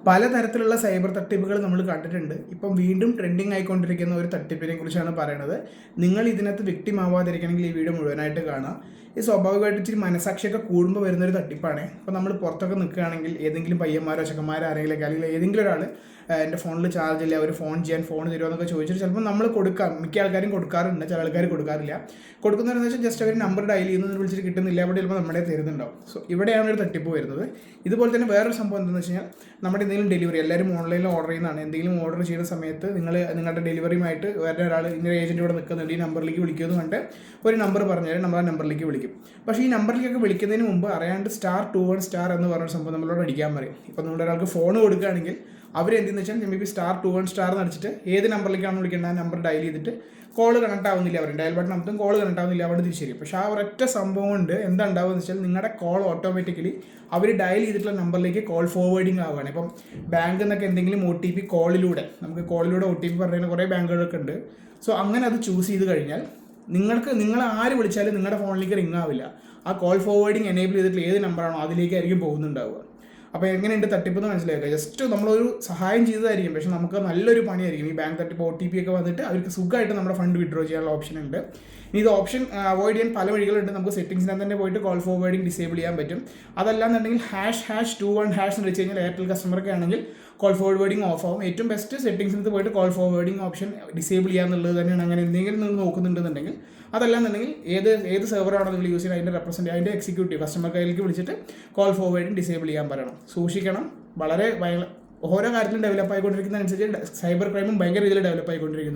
പലതരത്തിലുള്ള സൈബർ തട്ടിപ്പുകൾ നമ്മൾ കണ്ടിട്ടുണ്ട്. ഇപ്പം വീണ്ടും ട്രെൻഡിങ് ആയിക്കൊണ്ടിരിക്കുന്ന ഒരു തട്ടിപ്പിനെ കുറിച്ചാണ് പറയുന്നത്. നിങ്ങൾ ഇതിനകത്ത് വിക്ടിം ആവാതിരിക്കണമെങ്കിൽ ഈ വീഡിയോ മുഴുവനായിട്ട് കാണാം. ഈ സ്വാഭാവികമായിട്ട് ഇച്ചിരി മനസാക്ഷിയൊക്കെ കൂടുമ്പോൾ വരുന്നൊരു തട്ടിപ്പാണ്. ഇപ്പോൾ നമ്മൾ പുറത്തൊക്കെ നിൽക്കുകയാണെങ്കിൽ ഏതെങ്കിലും പയ്യന്മാരോ ചെക്കന്മാരോ ആരെങ്കിലും അല്ലെങ്കിൽ ഏതെങ്കിലും ഒരാൾ എൻ്റെ ഫോണിൽ ചാർജ് ഇല്ല, ഒരു ഫോൺ ചെയ്യാൻ ഫോൺ തരുമോ എന്നൊക്കെ ചോദിച്ചിട്ട് ചിലപ്പോൾ നമ്മൾ കൊടുക്കാം. മിക്ക ആൾക്കാരും കൊടുക്കാറുണ്ട്, ചില ആൾക്കാർ കൊടുക്കാറില്ല. കൊടുക്കുന്നതെന്ന് വെച്ചാൽ ജസ്റ്റ് അവർ നമ്പർ ഡയൽ ചെയ്യുന്നതിന് വിളിച്ചിട്ട് കിട്ടുന്നില്ല, അവിടെ ചിലപ്പോൾ നമ്മുടെ തരുന്നുണ്ടാവും. സോ ഇവിടെയാണ് ഒരു തട്ടിപ്പ് വരുന്നത്. ഇതുപോലെ തന്നെ വേറൊരു സംഭവം എന്താണെന്ന് വെച്ച് കഴിഞ്ഞാൽ നമ്മുടെ എന്തെങ്കിലും ഡെലിവറി, എല്ലാവരും ഓൺലൈനിൽ ഓർഡർ ചെയ്യുന്നതാണ്. എന്തെങ്കിലും ഓർഡർ ചെയ്യുന്ന സമയത്ത് നിങ്ങളുടെ ഡെലിവറിയുമായിട്ട് വേറെ ഒരാൾ ഇങ്ങനെ ഏജൻറ്റ് ഇവിടെ നിൽക്കുന്നുണ്ട്, ഈ നമ്പറിലേക്ക് വിളിക്കുമെന്ന് കണ്ട് ഒരു നമ്പർ പറഞ്ഞാൽ നമ്മൾ ആ നമ്പറിലേക്ക് വിളിക്കും. പക്ഷേ ഈ നമ്പറിലേക്കൊക്കെ വിളിക്കുന്നതിന് മുമ്പ് അറിയാണ്ട് *21* എന്ന് പറഞ്ഞൊരു സംഭവം നമ്മളോട് അടിക്കാൻ പറയും. ഇപ്പോൾ നമ്മുടെ ഒരാൾക്ക് ഫോൺ കൊടുക്കുകയാണെങ്കിൽ അവരെന്തെന്ന് വെച്ചാൽ മേ ബി *21* എന്ന് അടിച്ചിട്ട് ഏത് നമ്പറിലേക്കാണ് വിളിക്കേണ്ടത് ആ നമ്പർ ഡയൽ ചെയ്തിട്ട് കോൾ കണക്ട് ആവുന്നില്ല, അവർ ഡയൽ ബട്ടൺ അമർത്തും, കോൾ കണക്ട് ആവുന്നില്ല, അവിടെ തിരിച്ചറിയും. പക്ഷേ ആ ഒരൊറ്റ സംഭവം കൊണ്ട് എന്താ ഉണ്ടാവുക വെച്ചാൽ നിങ്ങളുടെ കോൾ ഓട്ടോമാറ്റിക്കലി അവർ ഡയൽ ചെയ്തിട്ടുള്ള നമ്പറിലേക്ക് കോൾ ഫോർവേഡിങ് ആവുകയാണ്. ഇപ്പം ബാങ്കിൽ നിന്നൊക്കെ എന്തെങ്കിലും OTP കോളിലൂടെ OTP പറയുന്ന കുറേ ബാങ്കുകളൊക്കെ ഉണ്ട്. സോ അങ്ങനെ അത് ചൂസ് ചെയ്ത് കഴിഞ്ഞാൽ നിങ്ങൾ ആര് വിളിച്ചാലും നിങ്ങളുടെ ഫോണിലേക്ക് റിംഗ് ആവില്ല. ആ കോൾ ഫോർവേഡിങ് എനേബിൾ ചെയ്തിട്ടുള്ള ഏത് നമ്പറാണോ അതിലേക്കായിരിക്കും പോകുന്നുണ്ടാവുക. അപ്പോൾ എങ്ങനെയുണ്ട് തട്ടിപ്പെന്ന് മനസ്സിലാക്കുക. ജസ്റ്റ് നമ്മളൊരു സഹായം ചെയ്തതായിരിക്കും, പക്ഷെ നമുക്ക് നല്ലൊരു പണിയായിരിക്കും. ഈ ബാങ്ക് തട്ടിപ്പ് OTP ഒക്കെ വന്നിട്ട് അവർക്ക് സുഖമായിട്ട് നമ്മുടെ ഫണ്ട് വിഡ്രോ ചെയ്യാനുള്ള ഓപ്ഷൻ ഉണ്ട്. ഇനി ഇത് ഓപ്ഷൻ അവോയ്ഡ് ചെയ്യാൻ പല വഴികളുണ്ട്. നമുക്ക് സെറ്റിംഗ്സിനകത്ത് തന്നെ പോയിട്ട് കോൾ ഫോർവേഡിങ് ഡിസേബിൾ ചെയ്യാൻ പറ്റും. അതല്ലാന്നുണ്ടെങ്കിൽ ##21# എന്ന് വെച്ച് കഴിഞ്ഞാൽ എയർടെൽ കസ്റ്റമർക്ക് ആണെങ്കിൽ കോൾ ഫോർവേഡിങ് ഓഫ് ആവും. ഏറ്റവും ബെസ്റ്റ് സെറ്റിംഗ്സിനകത്ത് പോയിട്ട് കോൾ ഫോർവേഡിങ് ഓപ്ഷൻ ഡിസേബിൾ ചെയ്യാന്നുള്ളത് തന്നെയാണ്. അങ്ങനെ എന്തെങ്കിലും നിങ്ങൾ നോക്കുന്നുണ്ടെന്നുണ്ടെങ്കിൽ, അതല്ലാന്നുണ്ടെങ്കിൽ ഏത് സെർവറാണോ നിങ്ങൾ യൂസ് ചെയ്യുന്നത് അതിൻ്റെ എക്സിക്യൂട്ടീവ് കസ്റ്റമർ കയ്യിലേക്ക് വിളിച്ചിട്ട് കോൾ ഫോർവേഡിങ് ഡിസേബിൾ ചെയ്യാൻ പറയണം. സൂക്ഷിക്കണം. ഓരോ കാര്യത്തിലും ഡെവലപ്പ് ആയിക്കൊണ്ടിരിക്കുന്നതനുസരിച്ച് സൈബർ ക്രൈമും ഭയങ്കര രീതിയിൽ ഡെവലപ്പ് ആയിക്കൊണ്ടിരിക്കുന്നു.